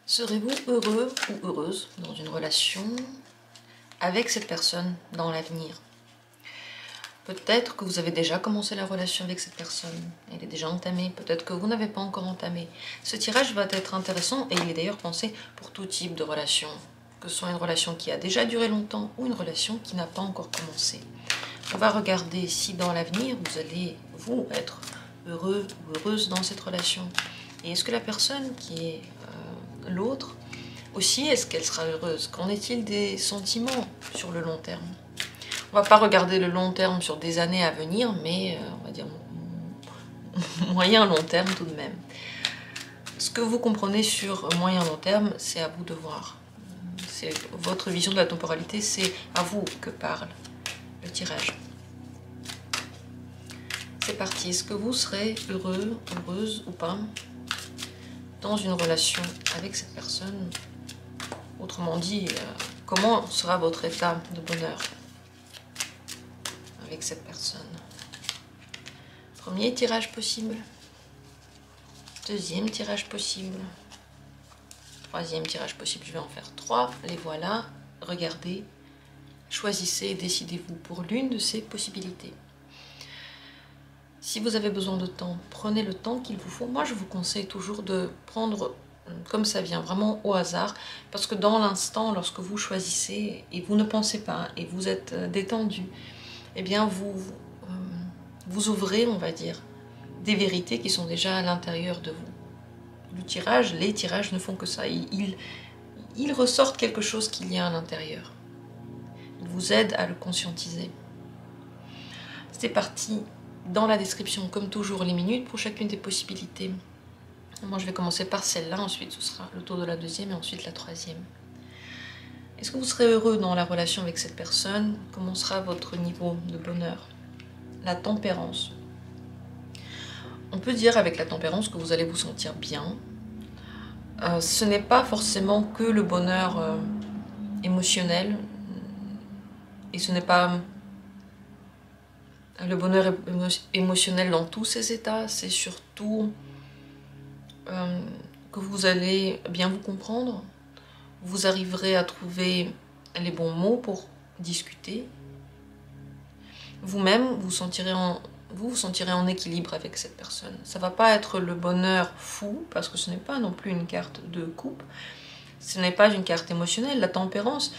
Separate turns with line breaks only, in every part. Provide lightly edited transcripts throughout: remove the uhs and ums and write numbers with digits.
Serez-vous heureux ou heureuse dans une relation avec cette personne dans l'avenir? Peut-être que vous avez déjà commencé la relation avec cette personne, elle est déjà entamée, peut-être que vous n'avez pas encore entamé. Ce tirage va être intéressant et il est d'ailleurs pensé pour tout type de relation, que ce soit une relation qui a déjà duré longtemps ou une relation qui n'a pas encore commencé. On va regarder si dans l'avenir vous allez, vous, être heureux ou heureuse dans cette relation. Et est-ce que la personne qui est l'autre aussi, est-ce qu'elle sera heureuse? Qu'en est-il des sentiments sur le long terme? On va pas regarder le long terme sur des années à venir, mais on va dire moyen long terme tout de même. Ce que vous comprenez sur moyen long terme, c'est à vous de voir. C'est votre vision de la temporalité, c'est à vous que parle le tirage. C'est parti. Est-ce que vous serez heureux, heureuse ou pas dans une relation avec cette personne? Autrement dit, comment sera votre état de bonheur avec cette personne? Premier tirage possible. Deuxième tirage possible. Troisième tirage possible. Je vais en faire 3. Les voilà. Regardez. Choisissez et décidez-vous pour l'une de ces possibilités. Si vous avez besoin de temps, prenez le temps qu'il vous faut. Moi, je vous conseille toujours de prendre comme ça vient, vraiment au hasard, parce que dans l'instant, lorsque vous choisissez et vous ne pensez pas et vous êtes détendu, eh bien vous ouvrez, on va dire, des vérités qui sont déjà à l'intérieur de vous. Le tirage, les tirages ne font que ça, ils ressortent quelque chose qu'il y a à l'intérieur. Ils vous aident à le conscientiser. C'est parti. Dans la description, comme toujours, les minutes pour chacune des possibilités. Moi, je vais commencer par celle-là, ensuite ce sera le tour de la deuxième et ensuite la troisième. Est-ce que vous serez heureux dans la relation avec cette personne? Comment sera votre niveau de bonheur? La tempérance. On peut dire avec la tempérance que vous allez vous sentir bien. Ce n'est pas forcément que le bonheur émotionnel, et ce n'est pas le bonheur émotionnel dans tous ses états, c'est surtout que vous allez bien vous comprendre, vous arriverez à trouver les bons mots pour discuter. Vous-même, vous vous sentirez en équilibre avec cette personne. Ça ne va pas être le bonheur fou, parce que ce n'est pas non plus une carte de coupe, ce n'est pas une carte émotionnelle. La tempérance,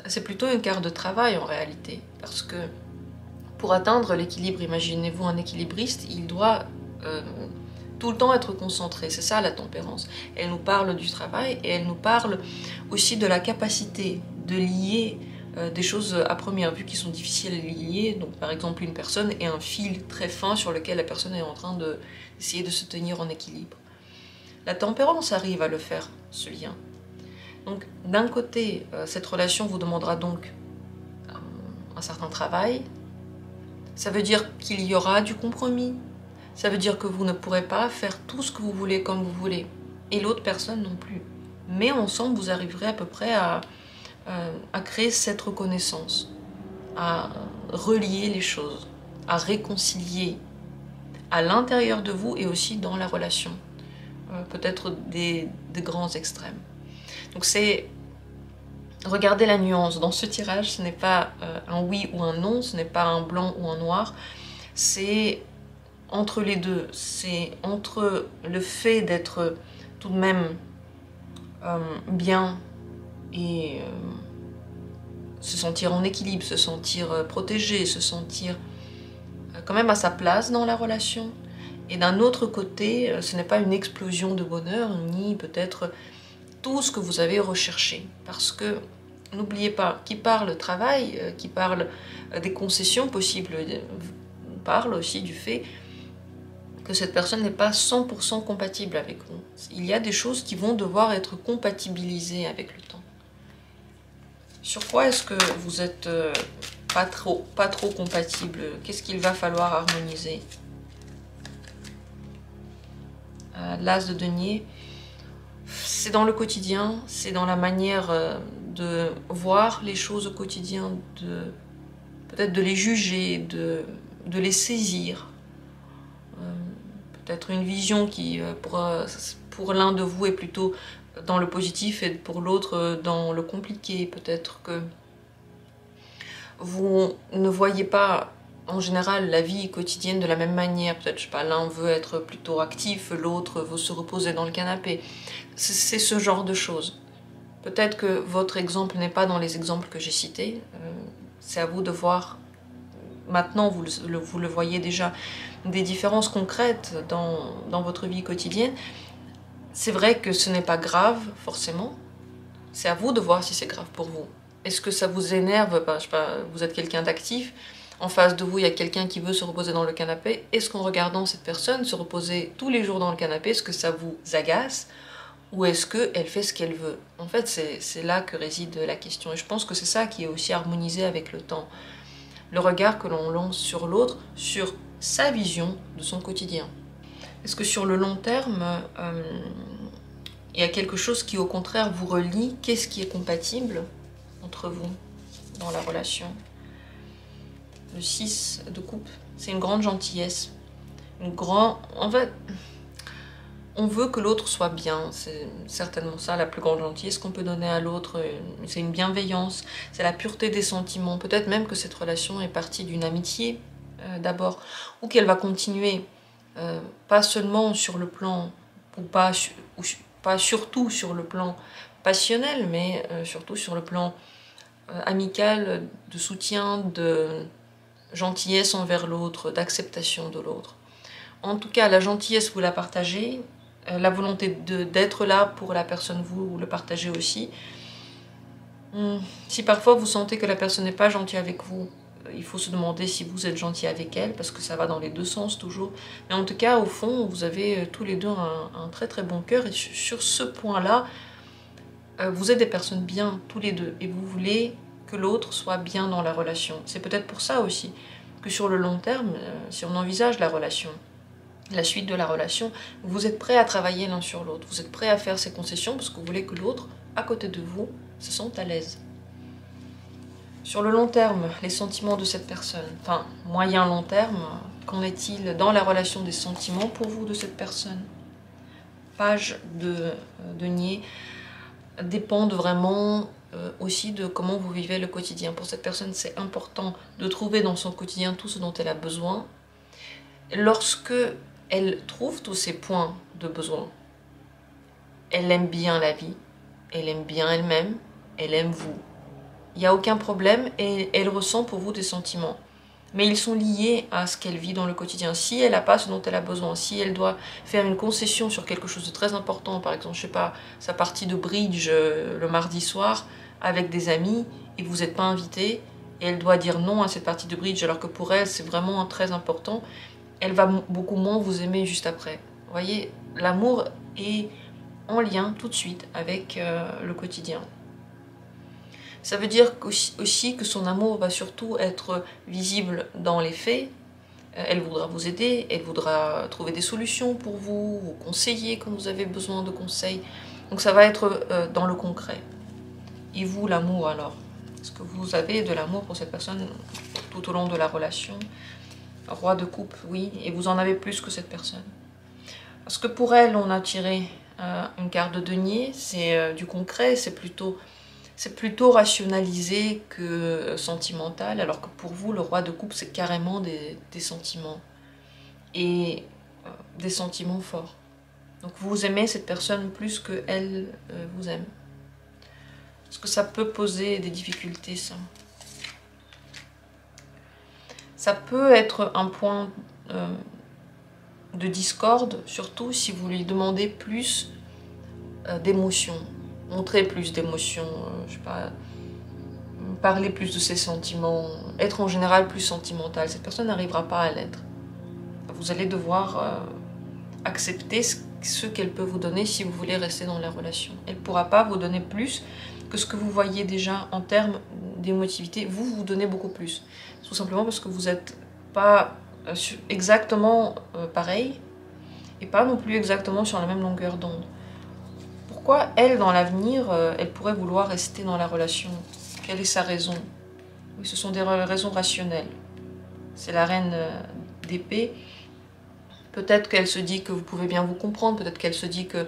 c'est plutôt une carte de travail en réalité, parce que pour atteindre l'équilibre, imaginez-vous un équilibriste, il doit tout le temps être concentré, c'est ça la tempérance. Elle nous parle du travail et elle nous parle aussi de la capacité de lier des choses à première vue qui sont difficiles à lier, donc par exemple une personne et un fil très fin sur lequel la personne est en train d'essayer de se tenir en équilibre. La tempérance arrive à le faire, ce lien. Donc d'un côté, cette relation vous demandera donc un certain travail. Ça veut dire qu'il y aura du compromis. Ça veut dire que vous ne pourrez pas faire tout ce que vous voulez comme vous voulez. Et l'autre personne non plus. Mais ensemble, vous arriverez à peu près à créer cette reconnaissance. À relier les choses. À réconcilier. À l'intérieur de vous et aussi dans la relation. Peut-être des grands extrêmes. Donc c'est... Regardez la nuance. Dans ce tirage, ce n'est pas un oui ou un non, ce n'est pas un blanc ou un noir. C'est entre les deux. C'est entre le fait d'être tout de même bien et se sentir en équilibre, se sentir protégé, se sentir quand même à sa place dans la relation. Et d'un autre côté, ce n'est pas une explosion de bonheur, ni peut-être tout ce que vous avez recherché. Parce que, n'oubliez pas, qui parle travail, qui parle des concessions possibles, parle aussi du fait que cette personne n'est pas 100% compatible avec vous. Il y a des choses qui vont devoir être compatibilisées avec le temps. Sur quoi est-ce que vous êtes pas trop compatible? Qu'est-ce qu'il va falloir harmoniser? L'as de denier. C'est dans le quotidien, c'est dans la manière de voir les choses au quotidien, peut-être de les juger, de les saisir. Peut-être une vision qui, pour l'un de vous, est plutôt dans le positif et pour l'autre dans le compliqué. Peut-être que vous ne voyez pas en général la vie quotidienne de la même manière. Peut-être, je sais pas, l'un veut être plutôt actif, l'autre veut se reposer dans le canapé. C'est ce genre de choses. Peut-être que votre exemple n'est pas dans les exemples que j'ai cités. C'est à vous de voir. Maintenant, vous le voyez déjà, des différences concrètes dans votre vie quotidienne. C'est vrai que ce n'est pas grave, forcément. C'est à vous de voir si c'est grave pour vous. Est-ce que ça vous énerve? Je sais pas, vous êtes quelqu'un d'actif, en face de vous, il y a quelqu'un qui veut se reposer dans le canapé. Est-ce qu'en regardant cette personne se reposer tous les jours dans le canapé, est-ce que ça vous agace? Ou est-ce qu'elle fait ce qu'elle veut? En fait, c'est là que réside la question. Et je pense que c'est ça qui est aussi harmonisé avec le temps. Le regard que l'on lance sur l'autre, sur sa vision de son quotidien. Est-ce que sur le long terme, il y a quelque chose qui au contraire vous relie? Qu'est-ce qui est compatible entre vous dans la relation? Le 6 de coupe, c'est une grande gentillesse. En fait, on veut que l'autre soit bien. C'est certainement ça la plus grande gentillesse qu'on peut donner à l'autre. C'est une bienveillance, c'est la pureté des sentiments. Peut-être même que cette relation est partie d'une amitié d'abord, ou qu'elle va continuer, pas seulement sur le plan, ou pas surtout sur le plan passionnel, mais surtout sur le plan amical, de soutien, de gentillesse envers l'autre, d'acceptation de l'autre. En tout cas, la gentillesse, vous la partagez, la volonté d'être là pour la personne, vous le partagez aussi. Si parfois vous sentez que la personne n'est pas gentille avec vous, il faut se demander si vous êtes gentil avec elle, parce que ça va dans les deux sens toujours. Mais en tout cas, au fond, vous avez tous les deux un très très bon cœur, et sur ce point-là, vous êtes des personnes bien, tous les deux, et vous voulez que l'autre soit bien dans la relation. C'est peut-être pour ça aussi que sur le long terme, si on envisage la relation, la suite de la relation, vous êtes prêts à travailler l'un sur l'autre, vous êtes prêts à faire ces concessions parce que vous voulez que l'autre, à côté de vous, se sente à l'aise. Sur le long terme, les sentiments de cette personne, enfin, moyen-long terme, qu'en est-il dans la relation des sentiments pour vous de cette personne? Page de denier dépendent vraiment aussi de comment vous vivez le quotidien. Pour cette personne, c'est important de trouver dans son quotidien tout ce dont elle a besoin. Lorsque elle trouve tous ces points de besoin, elle aime bien la vie, elle aime bien elle-même, elle aime vous. Il n'y a aucun problème et elle ressent pour vous des sentiments. Mais ils sont liés à ce qu'elle vit dans le quotidien. Si elle n'a pas ce dont elle a besoin, si elle doit faire une concession sur quelque chose de très important, par exemple, je sais pas, sa partie de bridge le mardi soir avec des amis, et vous n'êtes pas invité, et elle doit dire non à cette partie de bridge, alors que pour elle, c'est vraiment très important, elle va beaucoup moins vous aimer juste après. Vous voyez, l'amour est en lien tout de suite avec le quotidien. Ça veut dire aussi que son amour va surtout être visible dans les faits. Elle voudra vous aider, elle voudra trouver des solutions pour vous, vous conseiller quand vous avez besoin de conseils. Donc ça va être dans le concret. Et vous, l'amour alors? Est-ce que vous avez de l'amour pour cette personne tout au long de la relation? Roi de coupe, oui, et vous en avez plus que cette personne. Parce que pour elle, on a tiré une carte de denier, c'est du concret, c'est plutôt rationalisé que sentimental, alors que pour vous, le roi de coupe, c'est carrément des sentiments. Et des sentiments forts. Donc vous aimez cette personne plus qu'elle vous aime. Est-ce que ça peut poser des difficultés, ça? Ça peut être un point de discorde, surtout si vous lui demandez plus d'émotions. Montrer plus d'émotions, je sais pas, parler plus de ses sentiments, être en général plus sentimental. Cette personne n'arrivera pas à l'être. Vous allez devoir accepter ce qu'elle peut vous donner si vous voulez rester dans la relation. Elle ne pourra pas vous donner plus que ce que vous voyez déjà en termes d'émotivité. Vous donnez beaucoup plus. Tout simplement parce que vous n'êtes pas exactement pareil et pas non plus exactement sur la même longueur d'onde. Pourquoi elle, dans l'avenir, elle pourrait vouloir rester dans la relation? Quelle est sa raison? Oui, ce sont des raisons rationnelles. C'est la reine d'épée. Peut-être qu'elle se dit que vous pouvez bien vous comprendre, peut-être qu'elle se dit que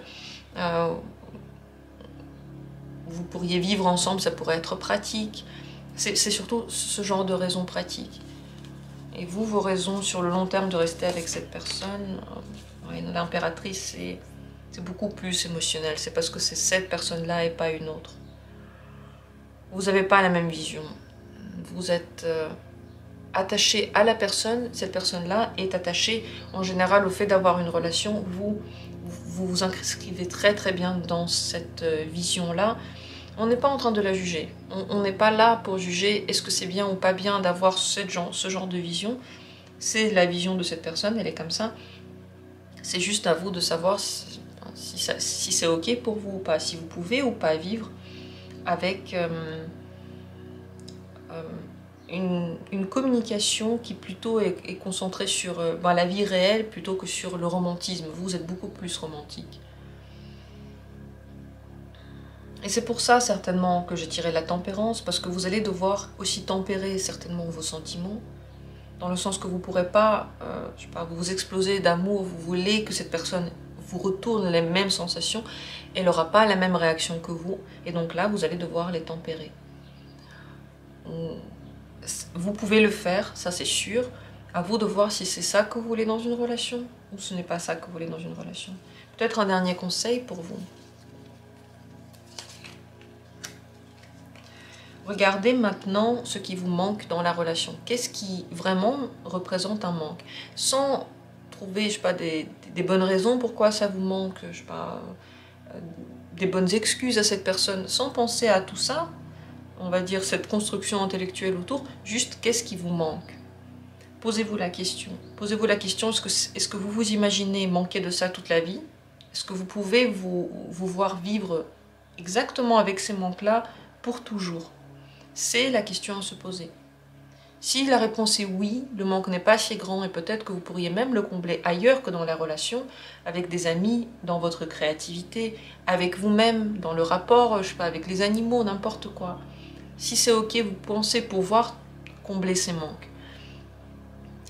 vous pourriez vivre ensemble, ça pourrait être pratique. C'est surtout ce genre de raisons pratiques. Et vous, vos raisons sur le long terme de rester avec cette personne, l'impératrice, c'est beaucoup plus émotionnel. C'est parce que c'est cette personne-là et pas une autre. Vous n'avez pas la même vision. Vous êtes attaché à la personne, cette personne-là est attachée en général au fait d'avoir une relation. Vous vous inscrivez très très bien dans cette vision-là. On n'est pas en train de la juger. On n'est pas là pour juger est-ce que c'est bien ou pas bien d'avoir ce genre de vision. C'est la vision de cette personne, elle est comme ça. C'est juste à vous de savoir si c'est ok pour vous ou pas, si vous pouvez ou pas vivre avec une communication qui plutôt est concentrée sur la vie réelle plutôt que sur le romantisme. Vous êtes beaucoup plus romantique. Et c'est pour ça certainement que j'ai tiré la tempérance, parce que vous allez devoir aussi tempérer certainement vos sentiments, dans le sens que vous ne pourrez pas, je sais pas, vous exploser d'amour, vous voulez que cette personne vous retourne les mêmes sensations, elle n'aura pas la même réaction que vous, et donc là vous allez devoir les tempérer. Vous pouvez le faire, ça c'est sûr, à vous de voir si c'est ça que vous voulez dans une relation, ou ce n'est pas ça que vous voulez dans une relation. Peut-être un dernier conseil pour vous. Regardez maintenant ce qui vous manque dans la relation. Qu'est-ce qui vraiment représente un manque? Sans trouver, je sais pas, des bonnes raisons pourquoi ça vous manque, je sais pas, des bonnes excuses à cette personne. Sans penser à tout ça, on va dire cette construction intellectuelle autour, juste qu'est-ce qui vous manque? Posez-vous la question. Posez-vous la question, est-ce que vous vous imaginez manquer de ça toute la vie? Est-ce que vous pouvez vous voir vivre exactement avec ces manques-là pour toujours? C'est la question à se poser. Si la réponse est oui, le manque n'est pas si grand et peut-être que vous pourriez même le combler ailleurs que dans la relation, avec des amis, dans votre créativité, avec vous-même, dans le rapport, je sais pas, avec les animaux, n'importe quoi. Si c'est ok, vous pensez pouvoir combler ces manques.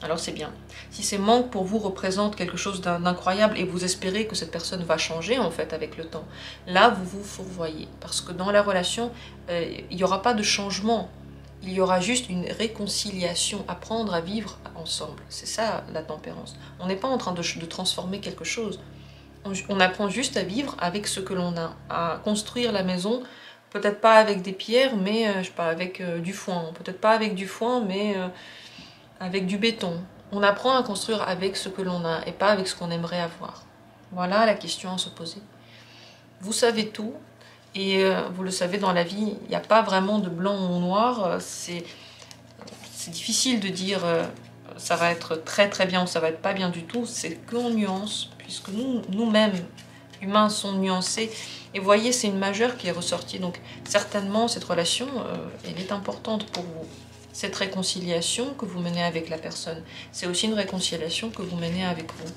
Alors c'est bien. Si ces manques pour vous représentent quelque chose d'incroyable et vous espérez que cette personne va changer en fait avec le temps, là vous vous fourvoyez. Parce que dans la relation, il n'y aura pas de changement. Il y aura juste une réconciliation, apprendre à vivre ensemble. C'est ça la tempérance. On n'est pas en train de transformer quelque chose. On apprend juste à vivre avec ce que l'on a, à construire la maison, peut-être pas avec des pierres, mais je sais pas, avec du foin. Peut-être pas avec du foin, mais avec du béton. On apprend à construire avec ce que l'on a et pas avec ce qu'on aimerait avoir. Voilà la question à se poser. Vous savez tout et vous le savez dans la vie, il n'y a pas vraiment de blanc ou noir. C'est difficile de dire ça va être très très bien ou ça va être pas bien du tout. C'est qu'en nuance, puisque nous-mêmes, humains, sont nuancés. Et vous voyez, c'est une majeure qui est ressortie. Donc certainement, cette relation, elle est importante pour vous. Cette réconciliation que vous menez avec la personne, c'est aussi une réconciliation que vous menez avec vous.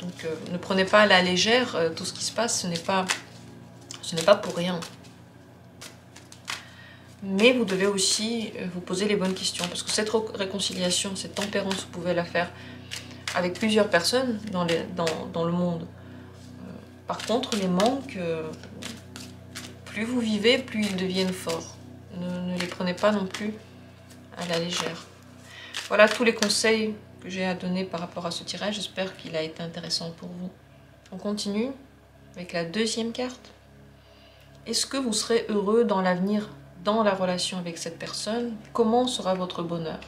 Donc ne prenez pas à la légère tout ce qui se passe, ce n'est pas pour rien. Mais vous devez aussi vous poser les bonnes questions, parce que cette réconciliation, cette tempérance, vous pouvez la faire avec plusieurs personnes dans le monde. Par contre, les manques, plus vous vivez, plus ils deviennent forts. Ne les prenez pas non plus à la légère. Voilà tous les conseils que j'ai à donner par rapport à ce tirage. J'espère qu'il a été intéressant pour vous. On continue avec la deuxième carte. Est-ce que vous serez heureux dans l'avenir, dans la relation avec cette personne? Comment sera votre bonheur?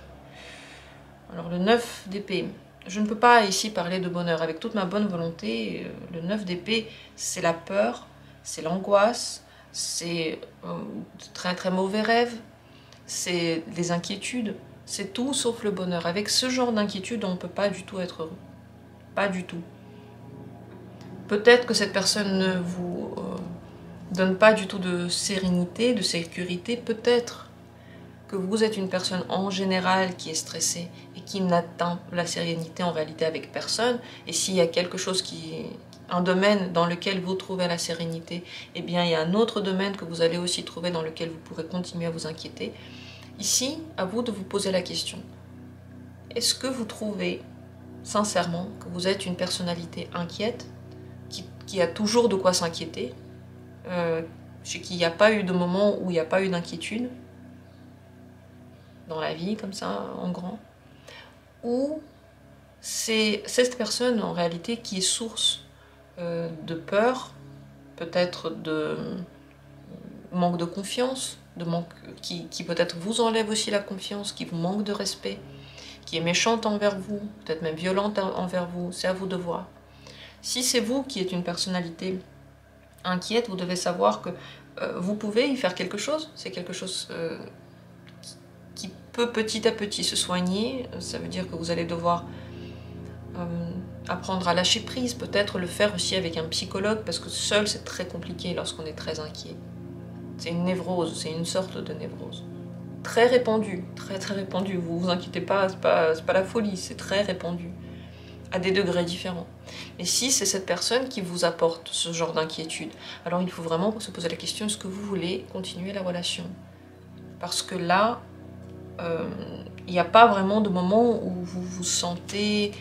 Alors le 9 d'épée. Je ne peux pas ici parler de bonheur avec toute ma bonne volonté. Le 9 d'épée, c'est la peur, c'est l'angoisse, c'est de très très mauvais rêves, c'est des inquiétudes, c'est tout sauf le bonheur. Avec ce genre d'inquiétude, on ne peut pas du tout être heureux. Pas du tout. Peut-être que cette personne ne vous donne pas du tout de sérénité, de sécurité. Peut-être que vous êtes une personne en général qui est stressée et qui n'atteint la sérénité en réalité avec personne. Et s'il y a quelque chose un domaine dans lequel vous trouvez la sérénité, eh bien il y a un autre domaine que vous allez aussi trouver dans lequel vous pourrez continuer à vous inquiéter. Ici, à vous de vous poser la question. Est-ce que vous trouvez sincèrement que vous êtes une personnalité inquiète, qui a toujours de quoi s'inquiéter, chez qui il n'y a pas eu de moment où il n'y a pas eu d'inquiétude dans la vie, comme ça, en grand. Ou c'est cette personne, en réalité, qui est source de peur, peut-être de manque de confiance, qui peut-être vous enlève aussi la confiance, qui vous manque de respect, qui est méchante envers vous, peut-être même violente envers vous, c'est à vous de voir. Si c'est vous qui êtes une personnalité inquiète, vous devez savoir que vous pouvez y faire quelque chose, c'est quelque chose qui peut petit à petit se soigner, ça veut dire que vous allez devoir apprendre à lâcher prise, peut-être le faire aussi avec un psychologue, parce que seul c'est très compliqué lorsqu'on est très inquiet. C'est une névrose, c'est une sorte de névrose. Très répandue, très très répandue, vous vous inquiétez pas, c'est pas la folie, c'est très répandu, à des degrés différents. Mais si c'est cette personne qui vous apporte ce genre d'inquiétude, alors il faut vraiment se poser la question, est-ce que vous voulez continuer la relation? Parce que là, il n'y a pas vraiment de moment où vous vous sentez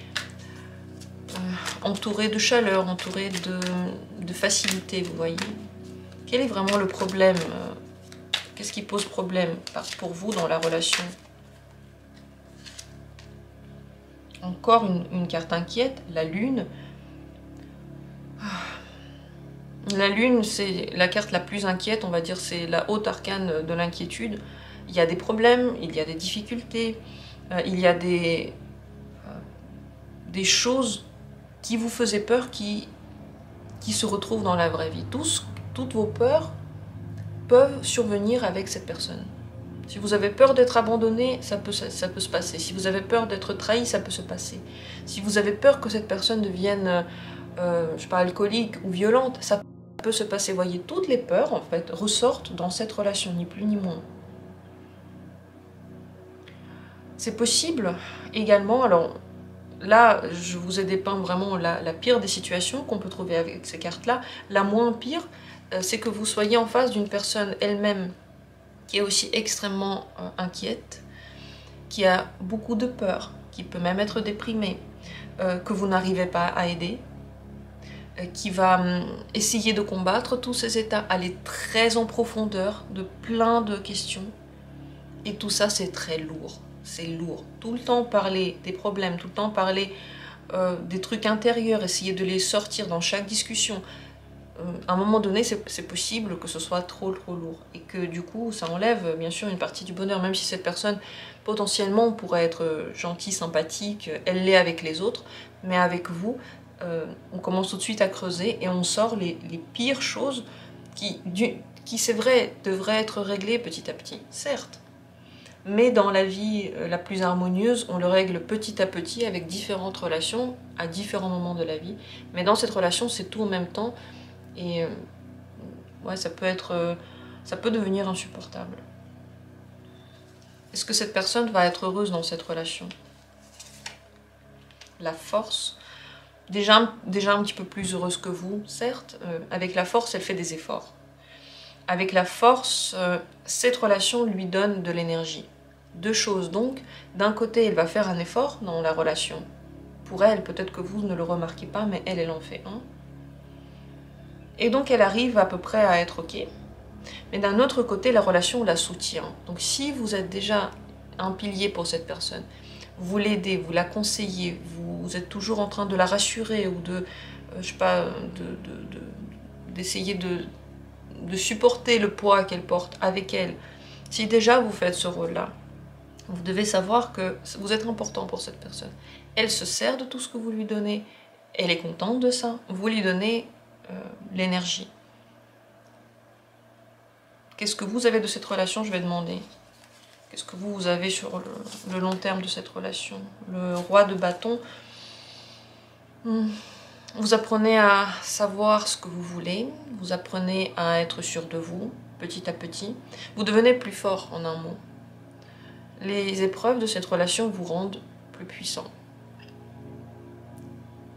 entouré de chaleur, entouré de facilité, vous voyez. Quel est vraiment le problème? Qu'est-ce qui pose problème pour vous dans la relation? Encore une carte inquiète, la lune. La lune, c'est la carte la plus inquiète, on va dire, c'est la haute arcane de l'inquiétude. Il y a des problèmes, il y a des difficultés, il y a des choses qui vous faisaient peur, qui se retrouvent dans la vraie vie. Toutes vos peurs peuvent survenir avec cette personne. Si vous avez peur d'être abandonné, ça peut se passer. Si vous avez peur d'être trahi, ça peut se passer. Si vous avez peur que cette personne devienne, je sais pas, alcoolique ou violente, ça peut se passer. Vous voyez, toutes les peurs, en fait, ressortent dans cette relation, ni plus ni moins. C'est possible également, alors là, je vous ai dépeint vraiment la pire des situations qu'on peut trouver avec ces cartes-là. La moins pire, c'est que vous soyez en face d'une personne elle-même qui est aussi extrêmement inquiète, qui a beaucoup de peur, qui peut même être déprimée, que vous n'arrivez pas à aider, qui va essayer de combattre tous ces états, aller très en profondeur de plein de questions. Et tout ça, c'est très lourd. C'est lourd. Tout le temps parler des problèmes, tout le temps parler des trucs intérieurs, essayer de les sortir dans chaque discussion. À un moment donné, c'est possible que ce soit trop lourd. Et que du coup, ça enlève bien sûr une partie du bonheur. Même si cette personne, potentiellement, pourrait être gentille, sympathique, elle l'est avec les autres. Mais avec vous, on commence tout de suite à creuser et on sort les pires choses qui c'est vrai, devraient être réglées petit à petit, certes. Mais dans la vie la plus harmonieuse, on le règle petit à petit avec différentes relations à différents moments de la vie. Mais dans cette relation, c'est tout en même temps. Et ouais, ça peut devenir insupportable. Est-ce que cette personne va être heureuse dans cette relation? La force, déjà un petit peu plus heureuse que vous, certes. Avec la force, elle fait des efforts. Avec la force, cette relation lui donne de l'énergie. Deux choses donc. D'un côté, elle va faire un effort dans la relation. Pour elle, peut-être que vous ne le remarquez pas, mais elle en fait un. Et donc, elle arrive à peu près à être OK. Mais d'un autre côté, la relation la soutient. Donc, si vous êtes déjà un pilier pour cette personne, vous l'aidez, vous la conseillez, vous êtes toujours en train de la rassurer ou de, je sais pas, d'essayer de supporter le poids qu'elle porte avec elle. Si déjà vous faites ce rôle-là, vous devez savoir que vous êtes important pour cette personne. Elle se sert de tout ce que vous lui donnez, elle est contente de ça, vous lui donnez l'énergie. Qu'est-ce que vous avez de cette relation, je vais demander. Qu'est-ce que vous avez sur le long terme de cette relation? Le roi de bâton. Vous apprenez à savoir ce que vous voulez, vous apprenez à être sûr de vous, petit à petit. Vous devenez plus fort, en un mot. Les épreuves de cette relation vous rendent plus puissant.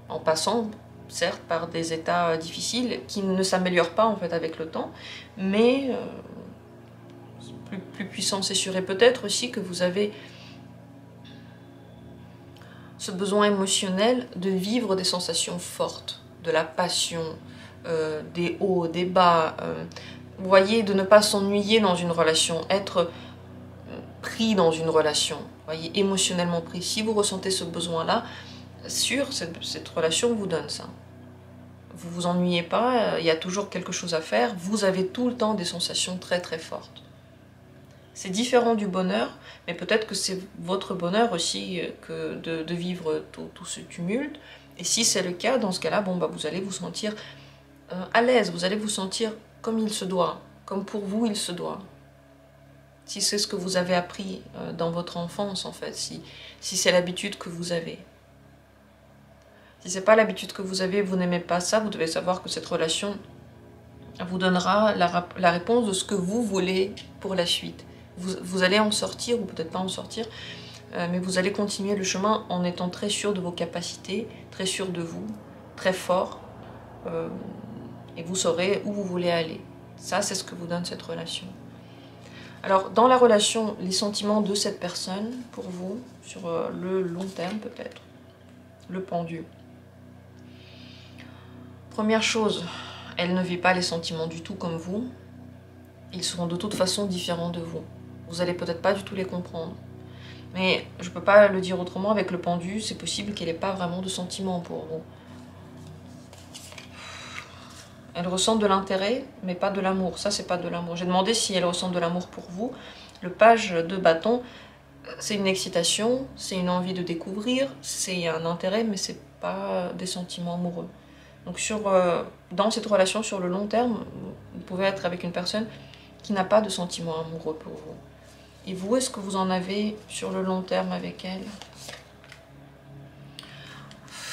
En passant, certes, par des états difficiles qui ne s'améliorent pas en fait avec le temps, mais plus puissant, c'est sûr. Et peut-être aussi que vous avez ce besoin émotionnel de vivre des sensations fortes, de la passion, des hauts, des bas, Vous voyez, de ne pas s'ennuyer dans une relation, être pris dans une relation, vous voyez, émotionnellement pris. Si vous ressentez ce besoin-là, cette relation vous donne ça. Vous vous ennuyez pas, il y a toujours quelque chose à faire, vous avez tout le temps des sensations très très fortes. C'est différent du bonheur, mais peut-être que c'est votre bonheur aussi que de vivre tout ce tumulte. Et si c'est le cas, dans ce cas-là, bon, bah, vous allez vous sentir à l'aise, vous allez vous sentir comme il se doit, comme pour vous il se doit. Si c'est ce que vous avez appris dans votre enfance, en fait, si c'est l'habitude que vous avez. Si c'est pas l'habitude que vous avez, vous n'aimez pas ça, vous devez savoir que cette relation vous donnera la réponse de ce que vous voulez pour la suite. Vous allez en sortir, ou peut-être pas en sortir, mais vous allez continuer le chemin en étant très sûr de vos capacités, très sûr de vous, très fort, et vous saurez où vous voulez aller. Ça, c'est ce que vous donne cette relation. Alors, dans la relation, les sentiments de cette personne, pour vous, sur le long terme peut-être, le pendu. Première chose, elle ne vit pas les sentiments du tout comme vous. Ils seront de toute façon différents de vous. Vous n'allez peut-être pas du tout les comprendre. Mais je ne peux pas le dire autrement, avec le pendu, c'est possible qu'elle n'ait pas vraiment de sentiments pour vous. Elle ressent de l'intérêt, mais pas de l'amour. Ça, c'est pas de l'amour. J'ai demandé si elle ressent de l'amour pour vous. Le page de bâton, c'est une excitation, c'est une envie de découvrir, c'est un intérêt, mais c'est pas des sentiments amoureux. Donc dans cette relation, sur le long terme, vous pouvez être avec une personne qui n'a pas de sentiments amoureux pour vous. Et vous, est-ce que vous en avez sur le long terme avec elle?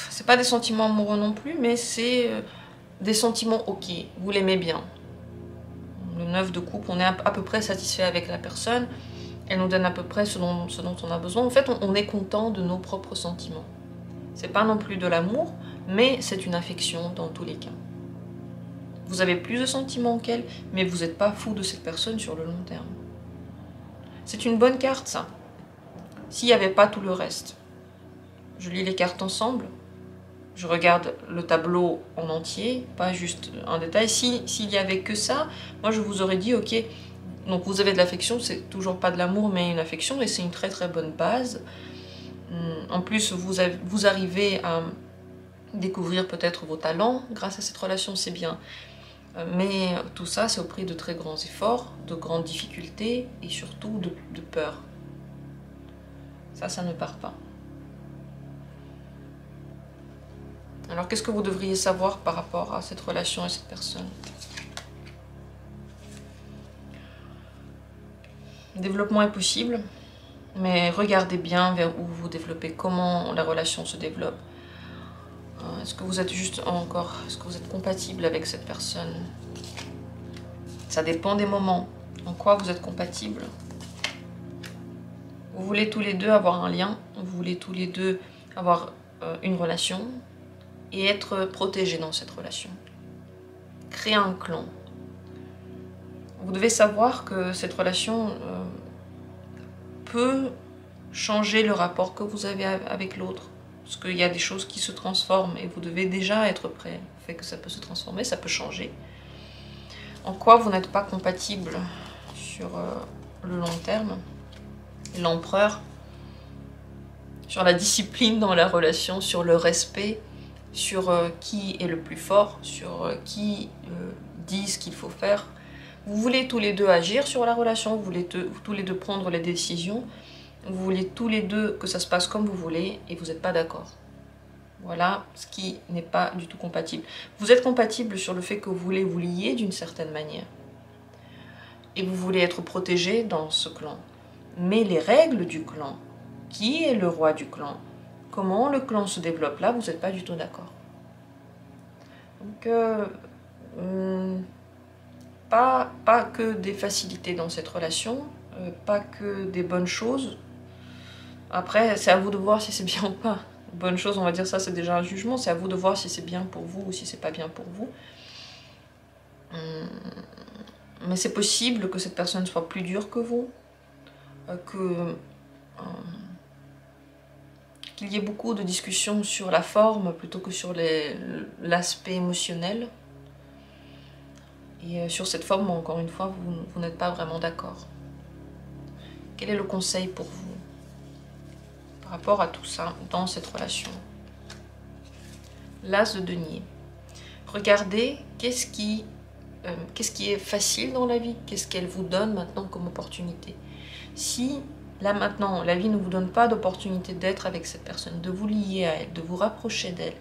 C'est pas des sentiments amoureux non plus, mais c'est des sentiments ok, vous l'aimez bien. Le 9 de coupe, on est à peu près satisfait avec la personne, elle nous donne à peu près ce dont on a besoin. En fait, on est content de nos propres sentiments. C'est pas non plus de l'amour, mais c'est une affection dans tous les cas. Vous avez plus de sentiments qu'elle, mais vous n'êtes pas fou de cette personne sur le long terme. C'est une bonne carte, ça. S'il n'y avait pas tout le reste. Je lis les cartes ensemble. Je regarde le tableau en entier, pas juste un détail. S'il n'y avait que ça, moi je vous aurais dit, ok, donc vous avez de l'affection, c'est toujours pas de l'amour, mais une affection, et c'est une très très bonne base. En plus, vous arrivez à découvrir peut-être vos talents grâce à cette relation, c'est bien. Mais tout ça, c'est au prix de très grands efforts, de grandes difficultés, et surtout de peur. Ça ne part pas. Alors, qu'est-ce que vous devriez savoir par rapport à cette relation et cette personne? Le développement est possible, mais regardez bien vers où vous développez, comment la relation se développe. Est-ce que vous êtes est-ce que vous êtes compatible avec cette personne? Ça dépend des moments. En quoi vous êtes compatible? Vous voulez tous les deux avoir un lien, vous voulez tous les deux avoir une relation, et être protégé dans cette relation. Créer un clan. Vous devez savoir que cette relation peut changer le rapport que vous avez avec l'autre. Parce qu'il y a des choses qui se transforment et vous devez déjà être prêt au fait que ça peut se transformer, ça peut changer. En quoi vous n'êtes pas compatible sur le long terme? L'empereur. Sur la discipline dans la relation, sur le respect, sur qui est le plus fort, sur qui dit ce qu'il faut faire. Vous voulez tous les deux agir sur la relation, vous voulez tous les deux prendre les décisions, vous voulez tous les deux que ça se passe comme vous voulez et vous n'êtes pas d'accord. Voilà ce qui n'est pas du tout compatible. Vous êtes compatible sur le fait que vous voulez vous lier d'une certaine manière et vous voulez être protégé dans ce clan. Mais les règles du clan, qui est le roi du clan, comment le clan se développe, là, vous n'êtes pas du tout d'accord. Donc, pas que des facilités dans cette relation, pas que des bonnes choses. Après, c'est à vous de voir si c'est bien ou pas. Bonne chose, on va dire ça, c'est déjà un jugement. C'est à vous de voir si c'est bien pour vous ou si c'est pas bien pour vous. Mais c'est possible que cette personne soit plus dure que vous, qu'il y ait beaucoup de discussions sur la forme plutôt que sur l'aspect émotionnel. Et sur cette forme, encore une fois, vous n'êtes pas vraiment d'accord. Quel est le conseil pour vous par rapport à tout ça dans cette relation? L'As de denier. Regardez qu'est-ce qui est facile dans la vie, qu'est-ce qu'elle vous donne maintenant comme opportunité. Si là maintenant, la vie ne vous donne pas d'opportunité d'être avec cette personne, de vous lier à elle, de vous rapprocher d'elle,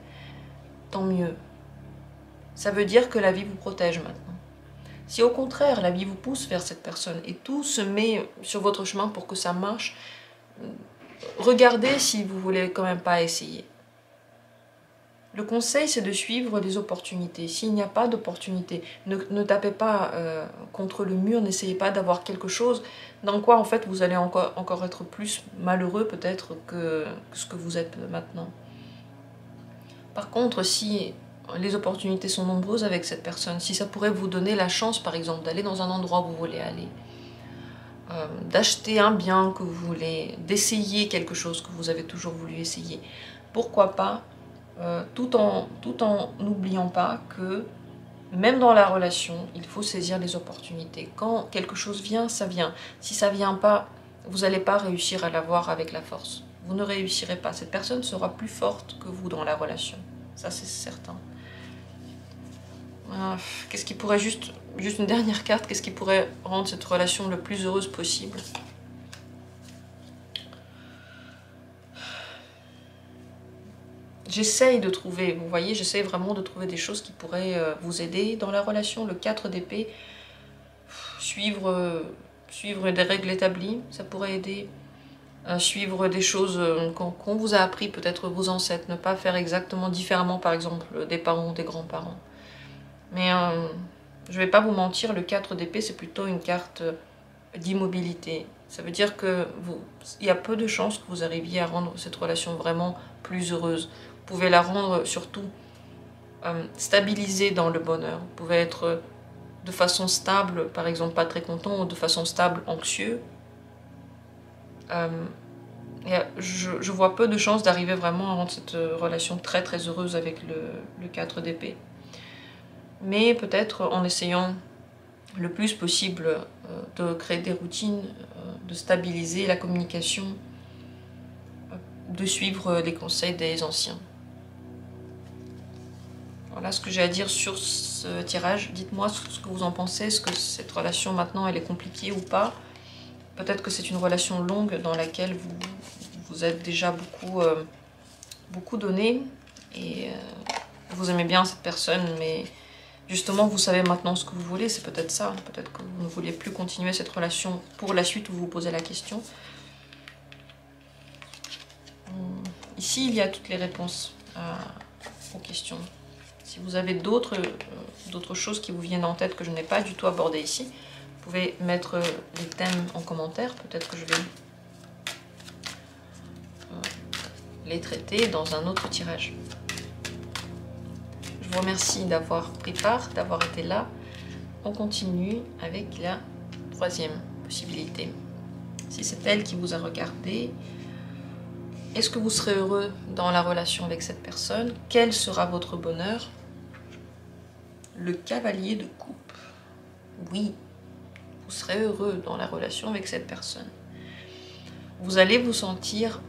tant mieux. Ça veut dire que la vie vous protège maintenant. Si au contraire, la vie vous pousse vers cette personne et tout se met sur votre chemin pour que ça marche, regardez si vous voulez quand même pas essayer. Le conseil, c'est de suivre les opportunités. S'il n'y a pas d'opportunité, ne tapez pas contre le mur, n'essayez pas d'avoir quelque chose dans quoi en fait vous allez encore être plus malheureux peut-être que ce que vous êtes maintenant. Par contre, si les opportunités sont nombreuses avec cette personne, si ça pourrait vous donner la chance par exemple d'aller dans un endroit où vous voulez aller, d'acheter un bien que vous voulez, d'essayer quelque chose que vous avez toujours voulu essayer, pourquoi pas, tout en n'oubliant pas que même dans la relation, il faut saisir les opportunités. Quand quelque chose vient, ça vient. Si ça ne vient pas, vous n'allez pas réussir à l'avoir avec la force. Vous ne réussirez pas. Cette personne sera plus forte que vous dans la relation. Ça, c'est certain. Qu'est-ce qui pourrait juste une dernière carte, qu'est-ce qui pourrait rendre cette relation le plus heureuse possible? J'essaye de trouver, vous voyez, j'essaye vraiment de trouver des choses qui pourraient vous aider dans la relation. Le 4 d'épée, suivre des règles établies, ça pourrait aider. Suivre des choses qu'on vous a appris, peut-être vos ancêtres, ne pas faire exactement différemment, par exemple, des parents ou des grands-parents. Mais je ne vais pas vous mentir, le 4 d'épée, c'est plutôt une carte d'immobilité. Ça veut dire que il y a peu de chances que vous arriviez à rendre cette relation vraiment plus heureuse. Vous pouvez la rendre surtout stabilisée dans le bonheur. Vous pouvez être de façon stable, par exemple pas très content, ou de façon stable, anxieux. Je vois peu de chances d'arriver vraiment à rendre cette relation très très heureuse avec le 4 d'épée. Mais peut-être en essayant le plus possible de créer des routines, de stabiliser la communication, de suivre les conseils des anciens. Voilà ce que j'ai à dire sur ce tirage. Dites-moi ce que vous en pensez. Est-ce que cette relation maintenant elle est compliquée ou pas? Peut-être que c'est une relation longue dans laquelle vous êtes déjà beaucoup donné et vous aimez bien cette personne, mais justement vous savez maintenant ce que vous voulez. C'est peut-être ça. Peut-être que vous ne vouliez plus continuer cette relation pour la suite où vous vous posez la question. Ici, il y a toutes les réponses aux questions. Si vous avez d'autres choses qui vous viennent en tête que je n'ai pas du tout abordées ici, vous pouvez mettre les thèmes en commentaire. Peut-être que je vais les traiter dans un autre tirage. Je vous remercie d'avoir pris part, d'avoir été là. On continue avec la troisième possibilité. Si c'est elle qui vous a regardé, est-ce que vous serez heureux dans la relation avec cette personne? Quel sera votre bonheur? Le cavalier de coupe. Oui, vous serez heureux dans la relation avec cette personne. Vous allez vous sentir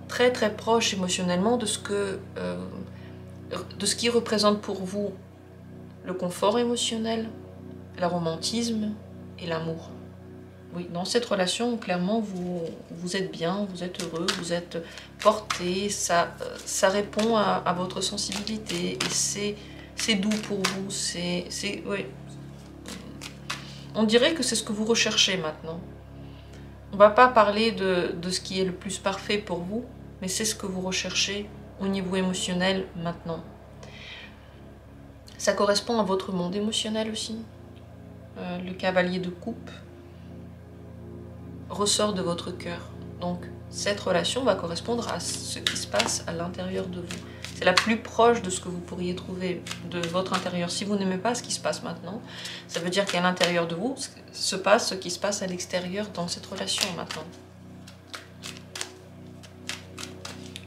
très très proche émotionnellement de ce qui représente pour vous le confort émotionnel, le romantisme et l'amour. Oui, dans cette relation, clairement, vous êtes bien, vous êtes heureux, vous êtes porté, ça répond à votre sensibilité et c'est doux pour vous, oui. On dirait que c'est ce que vous recherchez maintenant. On ne va pas parler de ce qui est le plus parfait pour vous, mais c'est ce que vous recherchez au niveau émotionnel maintenant. Ça correspond à votre monde émotionnel aussi. Le cavalier de coupe ressort de votre cœur. Donc cette relation va correspondre à ce qui se passe à l'intérieur de vous. C'est la plus proche de ce que vous pourriez trouver de votre intérieur. Si vous n'aimez pas ce qui se passe maintenant, ça veut dire qu'à l'intérieur de vous se passe ce qui se passe à l'extérieur dans cette relation maintenant.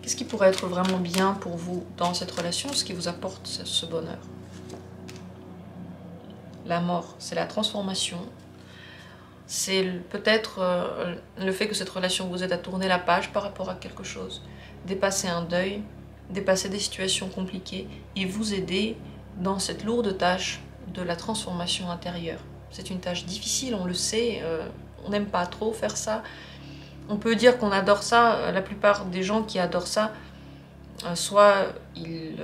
Qu'est-ce qui pourrait être vraiment bien pour vous dans cette relation? Ce qui vous apporte ce bonheur? la mort, c'est la transformation. C'est peut-être le fait que cette relation vous aide à tourner la page par rapport à quelque chose, dépasser un deuil, dépasser des situations compliquées et vous aider dans cette lourde tâche de la transformation intérieure. C'est une tâche difficile, on le sait, on n'aime pas trop faire ça. On peut dire qu'on adore ça, la plupart des gens qui adorent ça, soit ils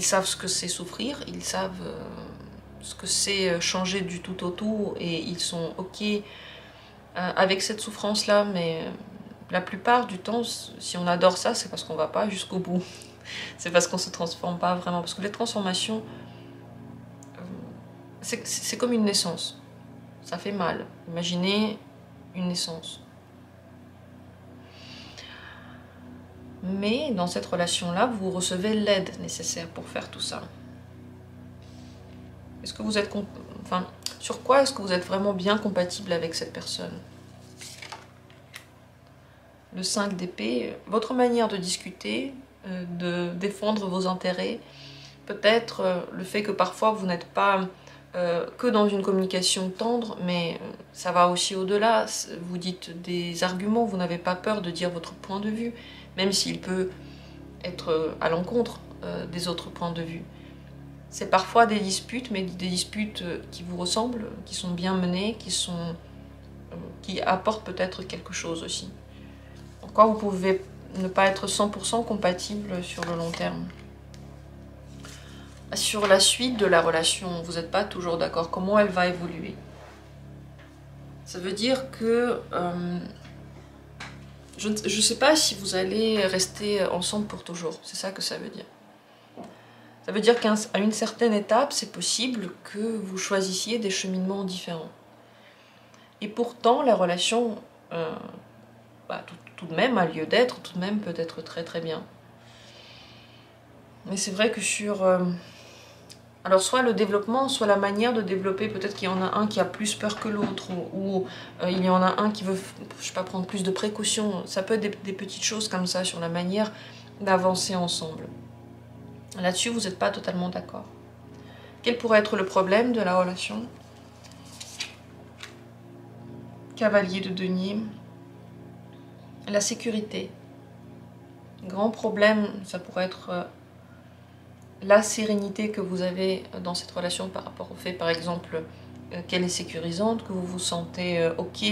savent ce que c'est souffrir, ils savent ce que c'est changer du tout au tout et ils sont ok avec cette souffrance-là, mais la plupart du temps, si on adore ça, c'est parce qu'on va pas jusqu'au bout. C'est parce qu'on se transforme pas vraiment. Parce que les transformations, c'est comme une naissance. Ça fait mal. Imaginez une naissance. Mais dans cette relation-là, vous recevez l'aide nécessaire pour faire tout ça. Est-ce que vous êtes... Enfin, sur quoi est-ce que vous êtes vraiment bien compatible avec cette personne? Le 5 d'épée, votre manière de discuter, de défendre vos intérêts, peut-être le fait que parfois vous n'êtes pas que dans une communication tendre, mais ça va aussi au-delà. Vous dites des arguments, vous n'avez pas peur de dire votre point de vue, même s'il peut être à l'encontre des autres points de vue. C'est parfois des disputes, mais des disputes qui vous ressemblent, qui sont bien menées, qui apportent peut-être quelque chose aussi. En quoi vous pouvez ne pas être 100% compatible sur le long terme. Sur la suite de la relation, vous n'êtes pas toujours d'accord. Comment elle va évoluer? Ça veut dire que... je ne sais pas si vous allez rester ensemble pour toujours. C'est ça que ça veut dire. Ça veut dire qu'à une certaine étape, c'est possible que vous choisissiez des cheminements différents. Et pourtant, la relation, tout de même, a lieu d'être, tout de même peut être très très bien. Mais c'est vrai que sur... alors soit le développement, soit la manière de développer, peut-être qu'il y en a un qui a plus peur que l'autre, ou il y en a un qui veut, je sais pas, prendre plus de précautions. Ça peut être des petites choses comme ça sur la manière d'avancer ensemble. Là-dessus, vous n'êtes pas totalement d'accord. Quel pourrait être le problème de la relation? Cavalier de denier. La sécurité. Grand problème, ça pourrait être la sérénité que vous avez dans cette relation par rapport au fait, par exemple, qu'elle est sécurisante, que vous vous sentez ok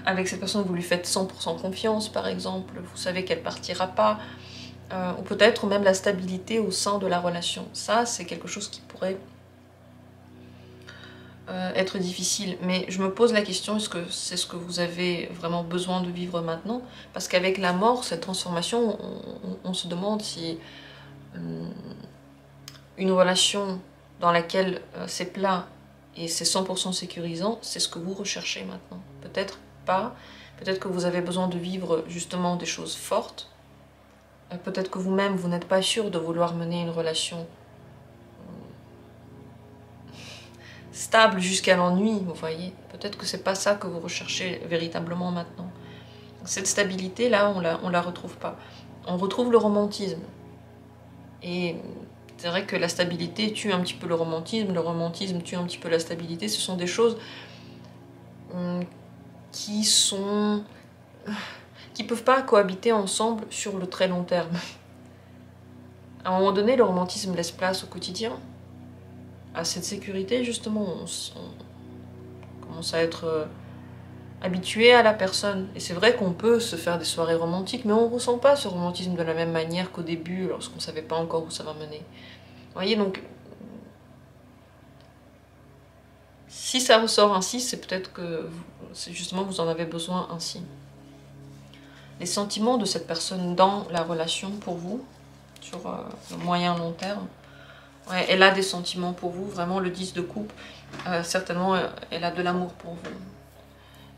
avec cette personne, vous lui faites 100% confiance, par exemple, vous savez qu'elle partira pas. Ou peut-être même la stabilité au sein de la relation. Ça, c'est quelque chose qui pourrait être difficile. Mais je me pose la question, est-ce que c'est ce que vous avez vraiment besoin de vivre maintenant? Parce qu'avec la mort, cette transformation, on se demande si une relation dans laquelle c'est plat et c'est 100% sécurisant, c'est ce que vous recherchez maintenant. Peut-être pas. Peut-être que vous avez besoin de vivre justement des choses fortes. Peut-être que vous-même, vous n'êtes pas sûr de vouloir mener une relation stable jusqu'à l'ennui, vous voyez. Peut-être que c'est pas ça que vous recherchez véritablement maintenant. Cette stabilité-là, on la retrouve pas. On retrouve le romantisme. Et c'est vrai que la stabilité tue un petit peu le romantisme tue un petit peu la stabilité. Ce sont des choses qui peuvent pas cohabiter ensemble sur le très long terme. À un moment donné, le romantisme laisse place au quotidien, à cette sécurité, justement. On commence à être habitué à la personne. Et c'est vrai qu'on peut se faire des soirées romantiques, mais on ne ressent pas ce romantisme de la même manière qu'au début, lorsqu'on ne savait pas encore où ça va mener. Vous voyez, donc, si ça ressort ainsi, c'est peut-être que justement vous en avez besoin ainsi. Les sentiments de cette personne dans la relation pour vous, sur le moyen long terme. Ouais, elle a des sentiments pour vous, vraiment le 10 de coupe. Certainement, elle a de l'amour pour vous.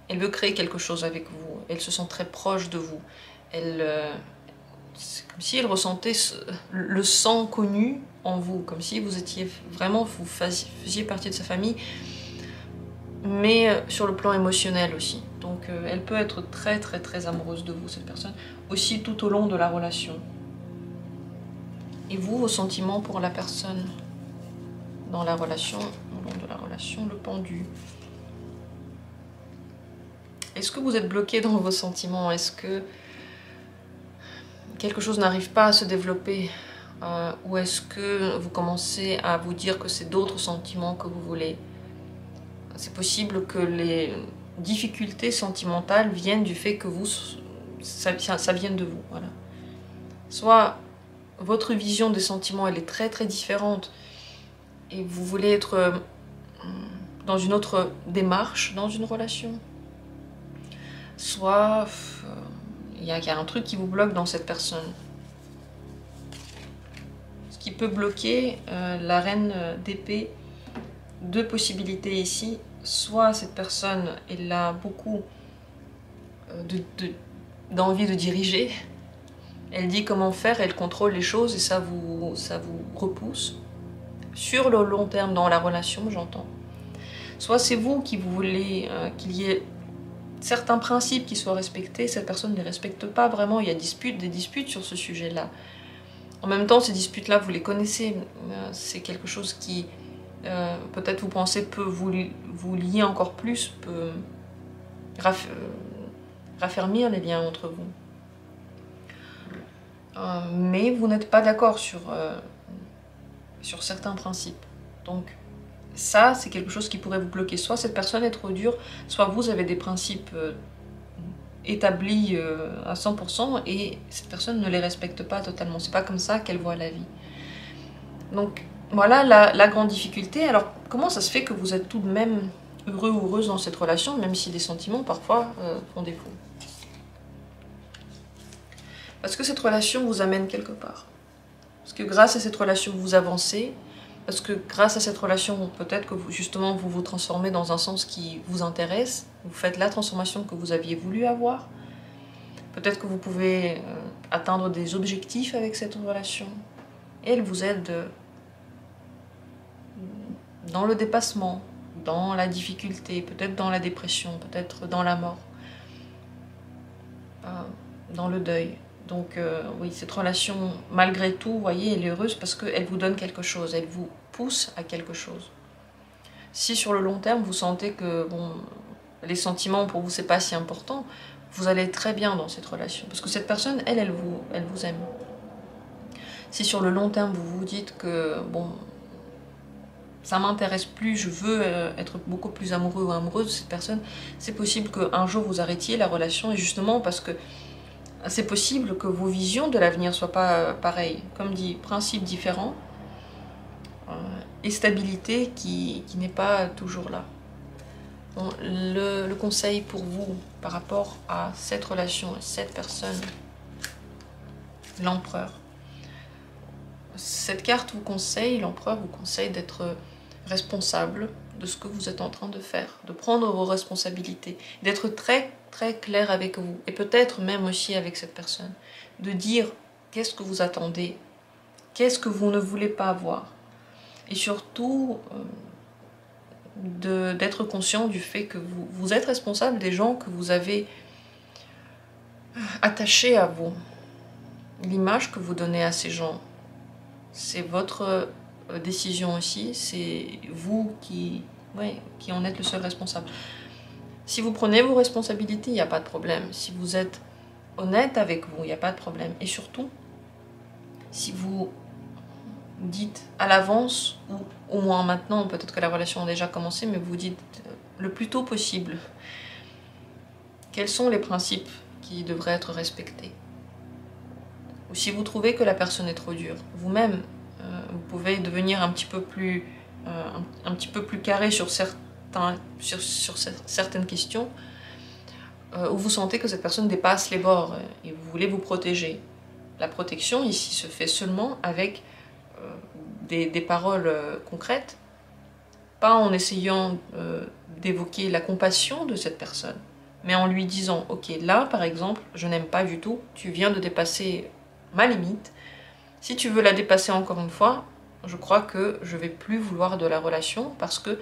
Elle veut créer quelque chose avec vous. Elle se sent très proche de vous. C'est comme si elle ressentait le sang connu en vous, comme si vous étiez vraiment, vous faisiez partie de sa famille, mais sur le plan émotionnel aussi. Donc elle peut être très très très amoureuse de vous, cette personne, aussi tout au long de la relation. Et vous, vos sentiments pour la personne? dans la relation, au long de la relation, le pendu. Est-ce que vous êtes bloqué dans vos sentiments? Est-ce que quelque chose n'arrive pas à se développer? Ou est-ce que vous commencez à vous dire que c'est d'autres sentiments que vous voulez? C'est possible que les difficultés sentimentales viennent du fait que ça vienne de vous. Voilà. Soit votre vision des sentiments elle est très très différente et vous voulez être dans une autre démarche dans une relation. Soit il y a un truc qui vous bloque dans cette personne. Ce qui peut bloquer la reine d'épée, deux possibilités ici. Soit cette personne, elle a beaucoup d'envie de diriger. Elle dit comment faire, elle contrôle les choses et ça vous repousse. Sur le long terme, dans la relation, j'entends. Soit c'est vous qui voulez qu'il y ait certains principes qui soient respectés, cette personne ne les respecte pas vraiment, il y a des disputes sur ce sujet-là. En même temps, ces disputes-là, vous les connaissez, c'est quelque chose qui, peut-être vous pensez, peut vous lier encore plus, peut raffermir les liens entre vous. Mais vous n'êtes pas d'accord sur certains principes. Donc, ça, c'est quelque chose qui pourrait vous bloquer. Soit cette personne est trop dure, soit vous avez des principes établis à 100% et cette personne ne les respecte pas totalement. C'est pas comme ça qu'elle voit la vie. Donc, voilà la grande difficulté. Alors, comment ça se fait que vous êtes tout de même heureux ou heureuse dans cette relation, même si les sentiments, parfois, font défaut? Parce que cette relation vous amène quelque part. Parce que grâce à cette relation, vous avancez. Parce que grâce à cette relation, peut-être que justement, vous vous transformez dans un sens qui vous intéresse. Vous faites la transformation que vous aviez voulu avoir. Peut-être que vous pouvez atteindre des objectifs avec cette relation. Et elle vous aide dans le dépassement, dans la difficulté, peut-être dans la dépression, peut-être dans la mort, dans le deuil. Donc oui, cette relation, malgré tout, vous voyez, elle est heureuse parce qu'elle vous donne quelque chose, elle vous pousse à quelque chose. Si sur le long terme, vous sentez que bon, les sentiments, pour vous, c'est pas si important, vous allez être très bien dans cette relation. Parce que cette personne, elle vous aime. Si sur le long terme, vous vous dites que, bon, ça m'intéresse plus, je veux être beaucoup plus amoureux ou amoureuse de cette personne, c'est possible qu'un jour vous arrêtiez la relation, et justement parce que c'est possible que vos visions de l'avenir soient pas pareilles. Comme dit, principes différents et stabilité qui n'est pas toujours là. Bon, le conseil pour vous par rapport à cette relation, à cette personne, l'empereur. Cette carte vous conseille, l'empereur vous conseille d'être responsable de ce que vous êtes en train de faire, de prendre vos responsabilités, d'être très très clair avec vous, et peut-être même aussi avec cette personne, de dire qu'est-ce que vous attendez, qu'est-ce que vous ne voulez pas avoir, et surtout d'être conscient du fait que vous êtes responsable des gens que vous avez attachés à vous, l'image que vous donnez à ces gens, c'est votre décision aussi, c'est vous qui en êtes le seul responsable. Si vous prenez vos responsabilités, il n'y a pas de problème. Si vous êtes honnête avec vous, il n'y a pas de problème. Et surtout, si vous dites à l'avance, ou au moins maintenant, peut-être que la relation a déjà commencé, mais vous dites le plus tôt possible, quels sont les principes qui devraient être respectés. Ou si vous trouvez que la personne est trop dure, vous-même, vous pouvez devenir un petit peu plus carré sur certaines questions où vous sentez que cette personne dépasse les bords et vous voulez vous protéger. La protection ici se fait seulement avec des paroles concrètes, pas en essayant d'évoquer la compassion de cette personne, mais en lui disant « Ok, là par exemple, je n'aime pas du tout, tu viens de dépasser ma limite, si tu veux la dépasser encore une fois, je crois que je vais plus vouloir de la relation parce que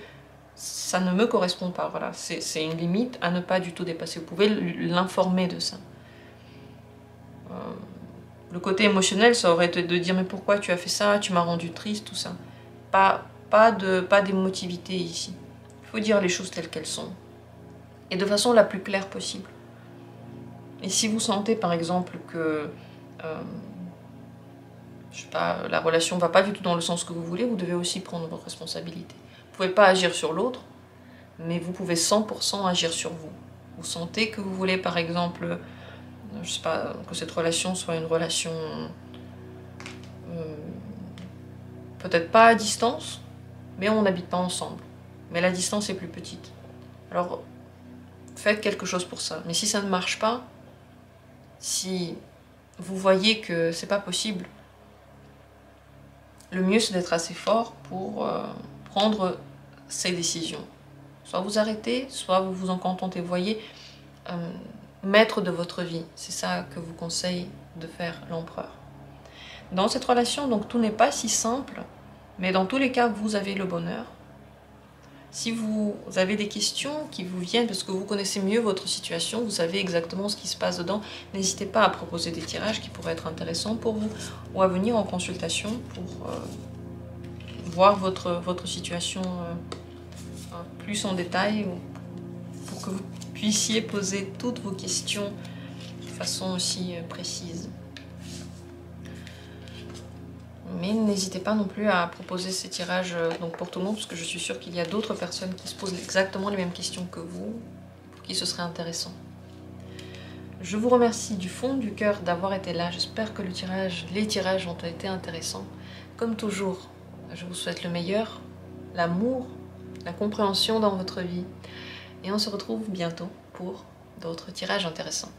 ça ne me correspond pas. » Voilà, c'est une limite à ne pas du tout dépasser. Vous pouvez l'informer de ça. Le côté émotionnel, ça aurait été de dire « Mais pourquoi tu as fait ça? Tu m'as rendu triste, tout ça. » Pas Pas d'émotivité ici. Il faut dire les choses telles qu'elles sont. Et de façon la plus claire possible. Et si vous sentez par exemple que je sais pas, la relation ne va pas du tout dans le sens que vous voulez, vous devez aussi prendre vos responsabilités. Vous ne pouvez pas agir sur l'autre, mais vous pouvez 100% agir sur vous. Vous sentez que vous voulez par exemple, je sais pas, que cette relation soit une relation peut-être pas à distance, mais on n'habite pas ensemble. Mais la distance est plus petite. Alors, faites quelque chose pour ça. Mais si ça ne marche pas, si vous voyez que c'est pas possible, le mieux c'est d'être assez fort pour prendre ces décisions. Soit vous arrêtez, soit vous vous en contentez. Vous voyez, maître de votre vie, c'est ça que vous conseille de faire l'empereur. Dans cette relation, donc tout n'est pas si simple, mais dans tous les cas, vous avez le bonheur. Si vous avez des questions qui vous viennent, parce que vous connaissez mieux votre situation, vous savez exactement ce qui se passe dedans, n'hésitez pas à proposer des tirages qui pourraient être intéressants pour vous, ou à venir en consultation pour voir votre situation plus en détail, pour que vous puissiez poser toutes vos questions de façon aussi précise. Mais n'hésitez pas non plus à proposer ces tirages donc pour tout le monde, parce que je suis sûre qu'il y a d'autres personnes qui se posent exactement les mêmes questions que vous, pour qui ce serait intéressant. Je vous remercie du fond du cœur d'avoir été là. J'espère que les tirages ont été intéressants. Comme toujours, je vous souhaite le meilleur, l'amour, la compréhension dans votre vie. Et on se retrouve bientôt pour d'autres tirages intéressants.